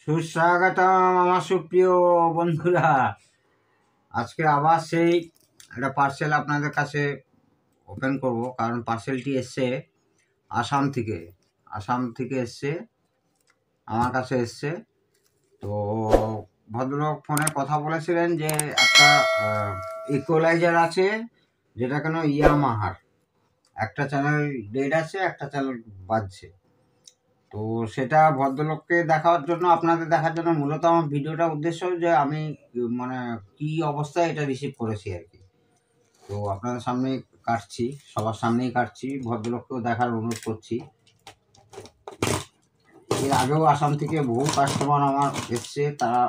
সুস্বাগতম আমার সুপ্রিয় বন্ধুরা। আজকে আবার সেই একটা পার্সেল আপনাদের কাছে ওপেন করব, কারণ পার্সেলটি এসছে আসাম থেকে এসছে, আমার কাছে এসছে। তো ভদ্রলোক ফোনে কথা বলেছিলেন যে একটা ইকুয়ালাইজার আছে, যেটা কেন ইয়ামাহার একটা চ্যানেল ডেড আছে, একটা চ্যানেল বাজছে। তো সেটা ভদ্রলোককে দেখার জন্য, আপনাদের দেখার জন্য মূলত আমার ভিডিওটা উদ্দেশ্য, যে আমি মানে কি অবস্থায় এটা রিসিভ করেছি আর কি। তো আপনাদের সামনে কাটছি, সবার সামনেই কাটছি, ভদ্রলোককেও দেখার অনুরোধ করছি। এর আগেও আসাম থেকে বহু কাস্টমার আমার এসছে, তারা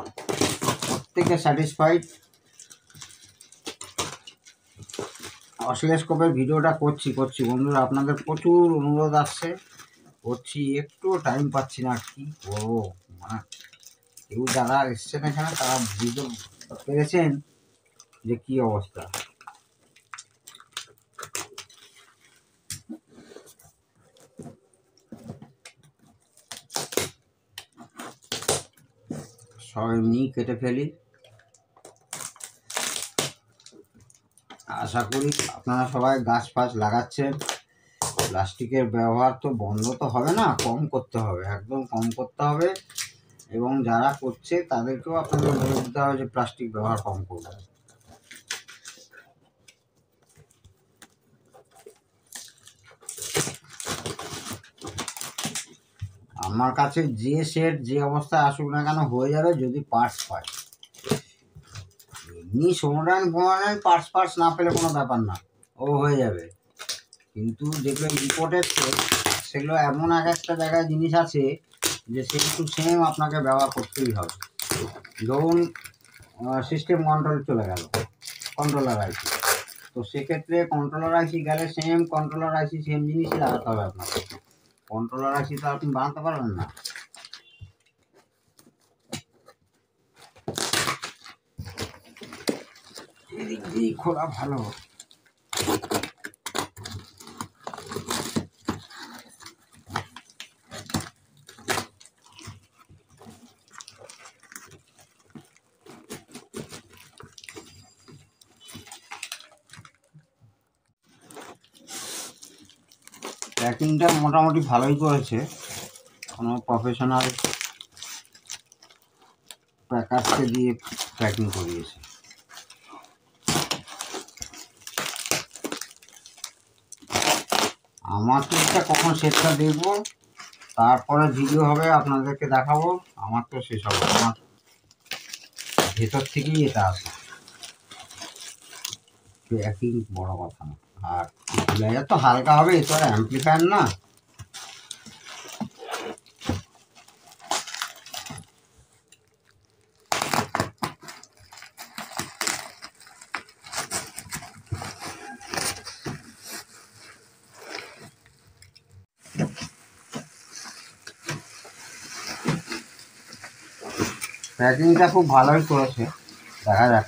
প্রত্যেকে স্যাটিসফাইড। অসিলোস্কোপের ভিডিওটা করছি বন্ধুরা, আপনাদের প্রচুর অনুরোধ আসছে, করছি, একটু টাইম পাচ্ছি না, কি করবো। মানে কেউ যারা এসছেন এখানে তারা বুঝতে পেরেছেন যে কি অবস্থা। সব এমনি কেটে ফেলি। আশা করি আপনারা সবাই গাছ ফাছ লাগাচ্ছেন। প্লাস্টিকের ব্যবহার তো বন্ধ তো হবে না, কম করতে হবে, একদম কম করতে হবে। এবং যারা করছে তাদেরকেও আপনাদের বলে দিতে হবে যে প্লাস্টিক ব্যবহার কম করবে। আমার কাছে যে সেট যে অবস্থায় আসুক না কেন হয়ে যাবে, যদি পার্টস পায়। এমনি সোনারায়ণ পার্টস না পেলে কোনো ব্যাপার না, ও হয়ে যাবে। কিন্তু যেগুলো ইম্পোর্টেড সেগুলো এমন একটা জায়গায় জিনিস আছে যে সেগুলো সেম আপনাকে ব্যবহার করতেই হবে। ধরুন সিস্টেম কন্ট্রোল চলে গেল, কন্ট্রোলার আইসি, তো সেক্ষেত্রে কন্ট্রোলার আইসি গেলে সেম কন্ট্রোলার আইসি সেম জিনিসই লাগাতে হবে আপনাকে। কন্ট্রোলার আইসি তো আপনি বানাতে পারবেন না। এদিক দিয়ে খোলা ভালো। প্যাকিংটা মোটামুটি ভালোই করেছে, কোনো প্রফেশনাল প্যাকারকে দিয়ে প্যাকিং করিয়েছে। আমার তো এটা কখন সেটটা দেখবো, তারপরে ভিডিও হবে, আপনাদেরকে দেখাবো। আমার তো সেসব আমার ভেতর থেকেই এটা আসে, প্যাকিং বড় কথা না। আর লেয়ার তো হালকা হবে, এ তো আর অ্যাম্প্লিফায়ার না। প্যাকিংটা খুব ভালোই করেছে, দেখা যাক।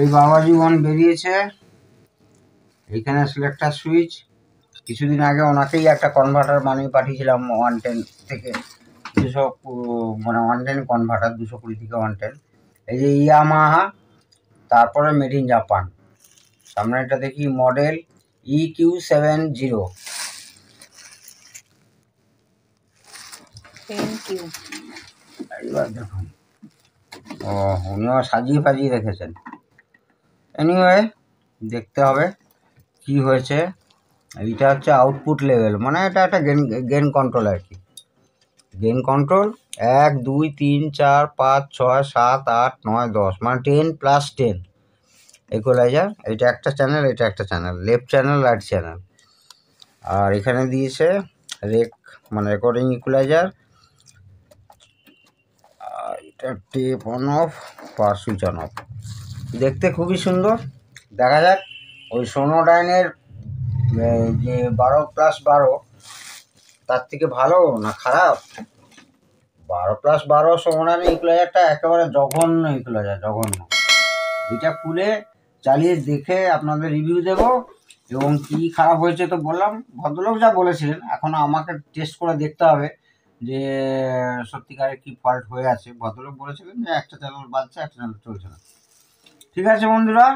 এই বাবাজি ওয়ান বেরিয়েছে, এইখানে সিলেক্টার সুইচ। কিছুদিন আগে ওনাকেই একটা কনভার্টার বানিয়ে পাঠিয়েছিলাম 110 থেকে 200, মানে 110 কনভার্টার, 220 থেকে 110। এই যে ইয়ামাহা, তারপরে মেড ইন জাপান। সামনে একটা দেখি মডেল EQ70। এইবার দেখুন, ও উনিও সাজিয়ে ফাজিয়ে রেখেছেন। এনিওয়ে দেখতে হবে কি হয়েছে। এইটা হচ্ছে আউটপুট লেভেল, মানে এটা একটা গেন কন্ট্রোল আর কি। গেন কন্ট্রোল 1 2 3 4 5 6 7 8 9 10, মানে 10+10 ইকুয়ালাইজার। এটা একটা চ্যানেল, এটা একটা channel, left channel right channel. আর এখানে দিয়েছে মানে রেকর্ডিং ইকুয়ালাইজার। আর এটা tape on off, power switch on off. দেখতে খুবই সুন্দর। দেখা যাক ওই সোনোডাইনের যে 12+12 তার থেকে ভালো না খারাপ। 12+12 সোনোডাইনের ইকুয়ালাইজারটা একেবারে জঘন্য ইকুয়ালাইজার, জঘন্য। এটা খুলে চালিয়ে দেখে আপনাদের রিভিউ দেব। এবং কি খারাপ হয়েছে তো বললাম, ভদ্রলোক যা বলেছিলেন, এখন আমাকে টেস্ট করে দেখতে হবে যে সত্যিকারে কি ফল্ট হয়ে আছে। ভদ্রলোক বলেছিলেন যে একটা চ্যানেল বাজছে, একটা চ্যানেল চলছে না। ঠিক আছে বন্ধুরা,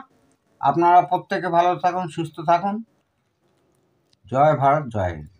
আপনারা প্রত্যেকে ভালো থাকুন, সুস্থ থাকুন। জয় ভারত, জয় হিন্দ।